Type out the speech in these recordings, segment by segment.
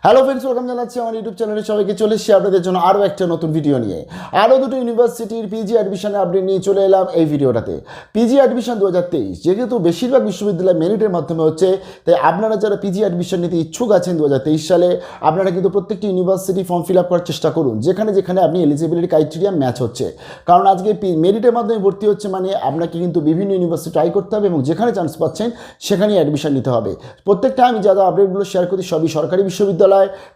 Hello friends, welcome জানাচ্ছি আমার YouTube চ্যানেলে সবাইকে। চলে এসেছি আপনাদের জন্য আরও একটা নতুন ভিডিও নিয়ে। আরও দুটো ইউনিভার্সিটির পিজি অ্যাডমিশনের আপডেট নিয়ে চলে এলাম এই ভিডিওটাতে। পিজি অ্যাডমিশন 2023 যেহেতু বেশিরভাগ বিশ্ববিদ্যালয় মেরিটের মাধ্যমে হচ্ছে, তাই আপনারা যারা পিজি অ্যাডমিশন নিতে ইচ্ছুক আছেন 2023 সালে, আপনারা কিন্তু প্রত্যেকটি ইউনিভার্সিটি ফর্ম ফিল আপ করার চেষ্টা করুন যেখানে যেখানে আপনি এলিজিবিলিটি ক্রাইটেরিয়া ম্যাচ হচ্ছে। কারণ আজকে মেরিটের মাধ্যমে ভর্তি হচ্ছে মানে আপনাকে কিন্তু বিভিন্ন ইউনিভার্সিটি ট্রাই করতে হবে এবং যেখানে চান্স পাচ্ছেন সেখানেই অ্যাডমিশন নিতে হবে। প্রত্যেকটা আমি যা আপডেটগুলো শেয়ার করি সবই সরকারি বিশ্ববিদ্যালয়,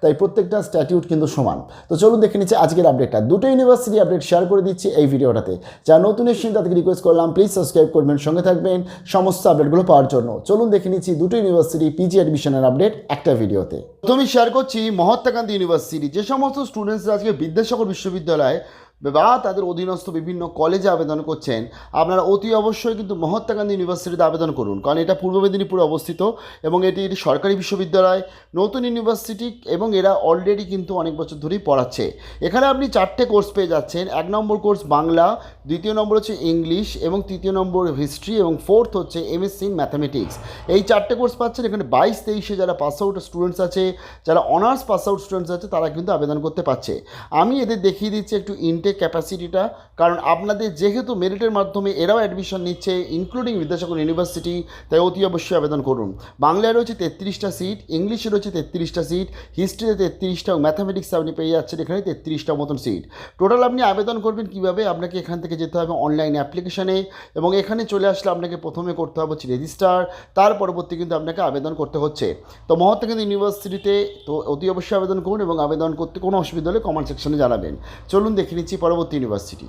তাই প্রত্যেকটা স্ট্যাটিউট কিন্তু সমান। তো চলুন দেখে নিচ্ছি আজকের আপডেটটা। দুটো ইউনিভার্সিটি আপডেট শেয়ার করে দিচ্ছি এই ভিডিওটাতে। যা নতুন এসেছেন তাদেরকে রিকোয়েস্ট করলাম প্লিজ সাবস্ক্রাইব করবেন, সঙ্গে থাকবেন সমস্ত আপডেটগুলো পাওয়ার জন্য। চলুন দেখে নিচ্ছি দুটো ইউনিভার্সিটি পিজি অ্যাডমিশনের আপডেট একটা ভিডিওতে। প্রথমে শেয়ার করছি মহাত্মা গান্ধী ইউনিভার্সিটি। যে সমস্ত স্টুডেন্টসরা আজকে বিদ্যাসাগর বিশ্ববিদ্যালয় বা তাদের অধীনস্থ বিভিন্ন কলেজে আবেদন করছেন, আপনারা অতি অবশ্যই কিন্তু মহাত্মা গান্ধী ইউনিভার্সিটিতে আবেদন করুন, কারণ এটা পূর্ব মেদিনীপুরে অবস্থিত এবং এটি সরকারি বিশ্ববিদ্যালয়, নতুন ইউনিভার্সিটি এবং এরা অলরেডি কিন্তু অনেক বছর ধরেই পড়াচ্ছে। এখানে আপনি 4টে কোর্স পেয়ে যাচ্ছেন। 1 নম্বর কোর্স বাংলা, 2য় নম্বর হচ্ছে ইংলিশ এবং 3য় নম্বর হিস্ট্রি এবং 4th হচ্ছে MSC ইন ম্যাথামেটিক্স। এই 4টে কোর্স পাচ্ছেন। এখানে 22-23 যারা পাস আউট স্টুডেন্টস আছে, যারা অনার্স পাস আউট স্টুডেন্টস আছে, তারা কিন্তু আবেদন করতে পারছে। আমি এদের দেখিয়ে দিচ্ছি একটু ইনটেক ক্যাপাসিটিটা, কারণ আপনাদের যেহেতু মেরিটের মাধ্যমে এরাও অ্যাডমিশন নিচ্ছে ইনক্লুডিং বিদ্যাসাগর ইউনিভার্সিটি, তাই অতি অবশ্যই আবেদন করুন। বাংলায় রয়েছে 33টা সিট, ইংলিশে রয়েছে 33টা সিট, হিস্ট্রিতে 33টা এবং ম্যাথামেটিক্সে আপনি পেয়ে যাচ্ছেন এখানে 33টা মতন সিট। টোটাল আপনি আবেদন করবেন কীভাবে? আপনাকে এখান থেকে যেতে হবে অনলাইন অ্যাপ্লিকেশানে এবং এখানে চলে আসলে আপনাকে প্রথমে করতে হবে হচ্ছে রেজিস্টার, তার পরবর্তী কিন্তু আপনাকে আবেদন করতে হচ্ছে। তো মহাত্মা গান্ধী ইউনিভার্সিটিতে তো অতি অবশ্যই আবেদন করুন এবং আবেদন করতে কোনো অসুবিধা হলে কমেন্ট সেকশনে জানাবেন। চলুন দেখে নিচ্ছি পরবর্তী ইউনিভার্সিটি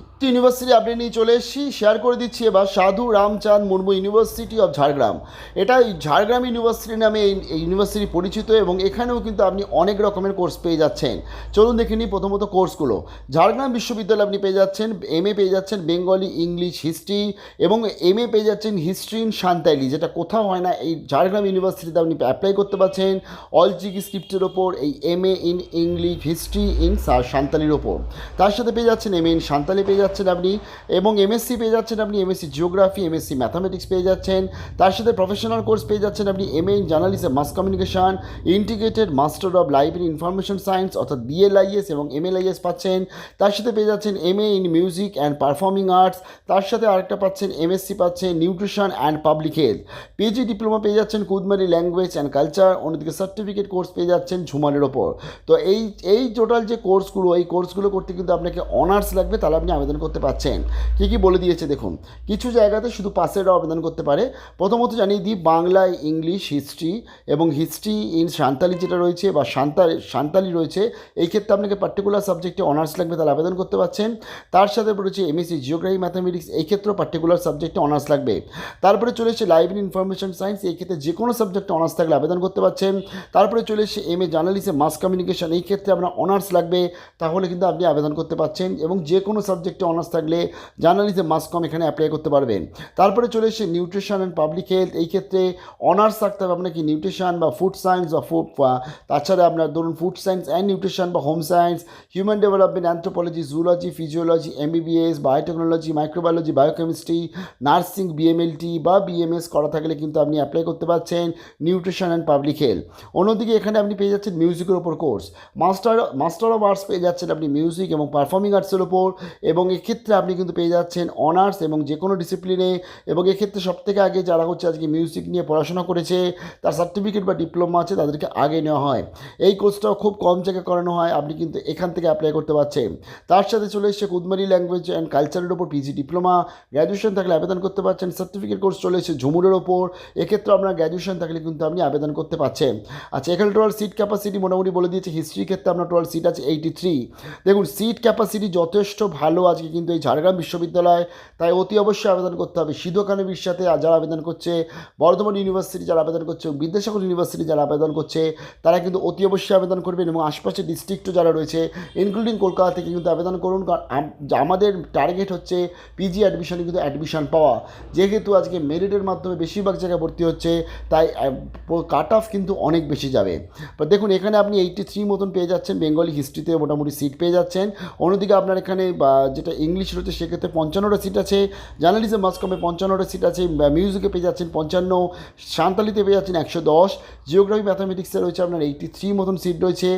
আপডেট নিয়ে চলে এসেছি। শেয়ার করে দিচ্ছি এবার সাধু রামচাঁদ মুর্মু ইউনিভার্সিটি অফ ঝাড়গ্রাম। এটা ঝাড়গ্রাম ইউনিভার্সিটি নামে এই ইউনিভার্সিটি পরিচিত এবং এখানেও কিন্তু আপনি অনেক রকমের কোর্স পেয়ে যাচ্ছেন। চলুন দেখে নিই প্রথমত কোর্সগুলো। ঝাড়গ্রাম বিশ্ববিদ্যালয়ে আপনি পেয়ে যাচ্ছেন MA পেয়ে যাচ্ছেন বেঙ্গলি, ইংলিশ, হিস্ট্রি এবং MA পেয়ে যাচ্ছেন হিস্ট্রি ইন সান্তালি, যেটা কোথাও হয় না, এই ঝাড়গ্রাম ইউনিভার্সিটিতে আপনি অ্যাপ্লাই করতে পারছেন অলচিকি স্ক্রিপ্টের ওপর, এই MA in English, history in সান্তালির ওপর। তার সাথে পেয়ে যাচ্ছেন MA ইন সান্তালি পেয়ে যাচ্ছেন আপনি এবং MSc পেয়ে যাচ্ছেন আপনি MSc জিওগ্রাফি, MSc ম্যাথামেটিক্স পেয়ে যাচ্ছেন। তার সাথে প্রফেশনাল কোর্স পেয়ে যাচ্ছেন আপনি MA in journalism mass communication, integrated master of library information science অর্থাৎ BLIS এবং MLIS পাচ্ছেন। তার সাথে পেয়ে যাচ্ছেন MA in music and performing arts. তার সাথে আরেকটা পাচ্ছেন MSc পাচ্ছেন nutrition and public health. PG diploma পেয়ে যাচ্ছেন কুদমারি ল্যাঙ্গুয়েজ অ্যান্ড কালচার। অন্যদিকে সার্টিফিকেট কোর্স পেয়ে যাচ্ছেন ঝুমারের ওপর। তো এই টোটাল যে কোর্সগুলো, এই কোর্সগুলো করতে কিন্তু আপনাকে অনার্স লাগবে, তাহলে আপনি আবেদন করতে পারছেন। কী কী বলে দিয়েছে দেখুন। কিছু জায়গাতে শুধু পাসেরও আবেদন করতে পারে। প্রথমত জানিয়ে দিই, বাংলায়, ইংলিশ, হিস্ট্রি এবং হিস্ট্রি ইন সান্তালি যেটা রয়েছে বা সান্তালি রয়েছে, এই ক্ষেত্রে আপনাকে পার্টিকুলার সাবজেক্টে অনার্স লাগবে, তাহলে আবেদন করতে পারছেন। তার সাথে রয়েছে MSc জিওগ্রাফি ম্যাথামেটিক্স, এই ক্ষেত্রেও পার্টিকুলার সাবজেক্টে অনার্স লাগবে। তারপরে চলে এসেছে লাইব্রেরি ইনফরমেশন সায়েন্স, এই ক্ষেত্রে যে কোনো সাবজেক্টে অনার্স থাকলে আবেদন করতে পারছেন। তারপরে চলে এসেছে MA জার্নালিজম মাস কমিউনিকেশন, এই ক্ষেত্রে আপনার অনার্স লাগবে, তাহলে কিন্তু আপনি আবেদন করতে পারছেন এবং যে কোনো সাবজেক্টে অনার্স থাকলে জার্নালিজম মাস কম এখানে অ্যাপ্লাই করতে পারবেন। তারপরে চলে এসে নিউট্রিশন অ্যান্ড পাবলিক হেলথ, এই ক্ষেত্রে অনার্স থাকতে হবে আপনাকে নিউট্রিশন বা ফুড সায়েন্স বা তাছাড়া আপনার ধরুন ফুড সায়েন্স অ্যান্ড নিউট্রিশন বা home science, human development, anthropology, zoology, physiology, MBBS, biotechnology, microbiology, biochemistry, nursing, BMLT বা BMS করা থাকলে কিন্তু আপনি অ্যাপ্লাই করতে পারছেন নিউট্রিশন অ্যান্ড পাবলিক হেলথ। অন্যদিকে এখানে আপনি পেয়ে যাচ্ছেন মিউজিকের ওপর কোর্স, মাস্টার অফ আর্টস পেয়ে যাচ্ছেন আপনি মিউজিক এবং পারফর্মিং আর্টসের ওপর এবং এক্ষেত্রে আপনি কিন্তু পেয়ে যাচ্ছেন অনার্স এবং যে কোনো ডিসিপ্লিনে। এবং এক্ষেত্রে সবথেকে আগে যারা হচ্ছে আজকে মিউজিক নিয়ে পড়াশোনা করেছে, তার সার্টিফিকেট বা ডিপ্লোমা আছে, তাদেরকে আগে নেওয়া হয়। এই কোর্সটাও খুব কম জায়গায় করানো হয়, আপনি কিন্তু এখান থেকে অ্যাপ্লাই করতে পারছেন। তার সাথে চলে এসেছে কুদমারি ল্যাঙ্গুয়েজ অ্যান্ড কালচারের ওপর PG ডিপ্লোমা, গ্র্যাজুয়েশন থাকলে আবেদন করতে পারছেন। সার্টিফিকেট কোর্স চলে এসেছে ঝুমুরের ওপর, এক্ষেত্রে আপনার গ্র্যাজুয়েশন থাকলে কিন্তু আপনি আবেদন করতে পারছেন। আচ্ছা, এখানে টোটাল সিট ক্যাপাসিটি মোটামুটি বলে দিয়েছে। হিস্ট্রির ক্ষেত্রে আপনার টোটাল সিট আছে 83। দেখুন সিট ক্যাপাসিটি যথেষ্ট ভালো আজকে কিন্তু এই ঝাড়গ্রাম বিশ্ববিদ্যালয়, তাই অতি অবশ্যই আবেদন করতে হবে। সিধু কানবির সাথে যারা আবেদন করছে, বর্ধমান ইউনিভার্সিটি যারা আবেদন করছে, বিদ্যাসাগর ইউনিভার্সিটি যারা আবেদন করছে, তারা কিন্তু অতি অবশ্যই আবেদন করবেন এবং আশপাশের ডিস্ট্রিক্টও যারা রয়েছে ইনক্লুডিং কলকাতা থেকে কিন্তু আবেদন করুন, কারণ আমাদের টার্গেট হচ্ছে PG অ্যাডমিশনে কিন্তু অ্যাডমিশন পাওয়া। যেহেতু আজকে মেরিটের মাধ্যমে বেশিরভাগ জায়গায় ভর্তি হচ্ছে, তাই কাট অফ কিন্তু অনেক বেশি যাবে। দেখুন এখানে আপনি 83 মতন পেয়ে যাচ্ছেন, বেঙ্গলি হিস্ট্রিতে মোটামুটি সিট পেয়ে যাচ্ছেন। অন্যদিকে আপনার এখানে যেটা ইংলিশ রয়েছে সেক্ষেত্রে 55টা সিট আছে, জার্নালিজম মাস কমে 55টা সিট আছে, মিউজিকে পেয়ে যাচ্ছেন 55, সাঁওতালিতে পেয়ে যাচ্ছেন 110, জিওগ্রাফি ম্যাথামেটিক্সে রয়েছে আপনার 83 মতন সিট রয়েছে।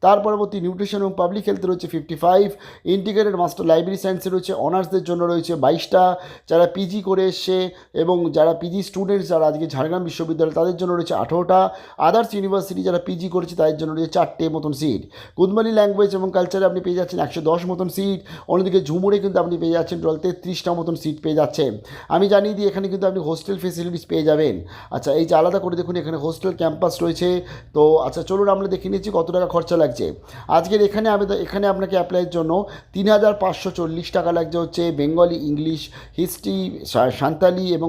তার পরবর্তী নিউট্রিশন এবং পাবলিক হেলথে রয়েছে 55, ইন্টিগ্রেটেড মাস্টার লাইব্রেরি সায়েন্সে রয়েছে অনার্সদের জন্য রয়েছে 22টা, যারা পিজি করে এসছে এবং যারা পিজি স্টুডেন্টস যারা আজকে ঝাড়গ্রাম বিশ্ববিদ্যালয় তাদের জন্য রয়েছে 18টা, আদার্স ইউনিভার্সিটি যারা পিজি করেছে তাদের জন্য রয়েছে 4টে মতন সিট। কুদমালি ল্যাঙ্গুয়েজ এবং কালচারে আপনি পেয়ে যাচ্ছেন 110 মতন সিট, অন্যদিকে ঝুমুরে কিন্তু আপনি পেয়ে যাচ্ছেন টোটাল 33টা মতন সিট পেয়ে যাচ্ছেন। আমি জানিয়ে দিই এখানে কিন্তু আপনি হোস্টেল ফেসিলিটিস পেয়ে যাবেন। আচ্ছা, এই যে আলাদা করে দেখুন এখানে হোস্টেল ক্যাম্পাস রয়েছে। তো আচ্ছা চলুন আমরা দেখে নিচ্ছি কত টাকা খরচা লাগছে আজকের এখানে আপনাকে অ্যাপ্লাইয়ের জন্য 3540 টাকা লাগছে হচ্ছে বেঙ্গলি, ইংলিশ, হিস্ট্রি, সাঁওতালি এবং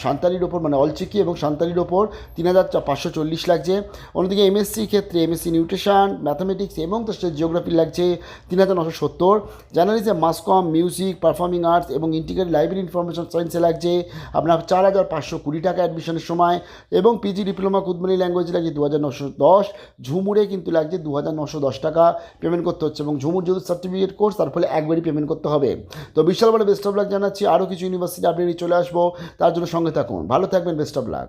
সাঁওতালির ওপর মানে অলচিকি এবং সাঁওতালির ওপর 3540 লাগছে। অন্যদিকে এমএসসি ক্ষেত্রে এমএসসি নিউট্রিশন ম্যাথামেটিক্স এবং তার সাথে জিওগ্রাফি লাগছে 3970, জার্নালিজম মাস কম মিউজিক পারফর্মিং আর্টস এবং ইন্টিগ্রেটেড লাইব্রেরি ইনফরমেশন সায়েন্সে লাগছে আপনার 4520 টাকা অ্যাডমিশনের সময়, এবং পিজি ডিপ্লোমা কুদমালি ল্যাঙ্গুয়েজ লাগছে 2910, ঝুমুরে কিন্তু লাগছে 2910 টাকা পেমেন্ট করতে হচ্ছে, এবং ঝুমুর যেহেতু সার্টিফিকেট কোর্স তার ফলে একবারই পেমেন্ট করতে হবে। তো বিশাল বড় বেস্ট অফ লাক জানাচ্ছি, আরও কিছু ইউনিভার্সিটি আপডেট চলে আসবো, তার জন্য সঙ্গে থাকুন, ভালো থাকবেন, বেস্ট অফ লাক।